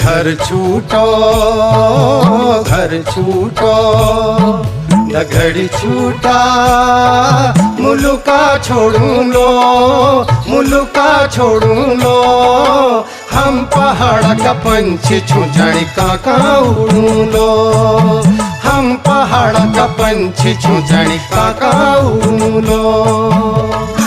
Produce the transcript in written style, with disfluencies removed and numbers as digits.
घर छूटो घड़ी छूटा मुलुका छोड़ू लो हम पहाड़ का पंछी छुझड़ी का उड़ू लो हम पहाड़ का पंछी छुझड़ी का उड़ू लो।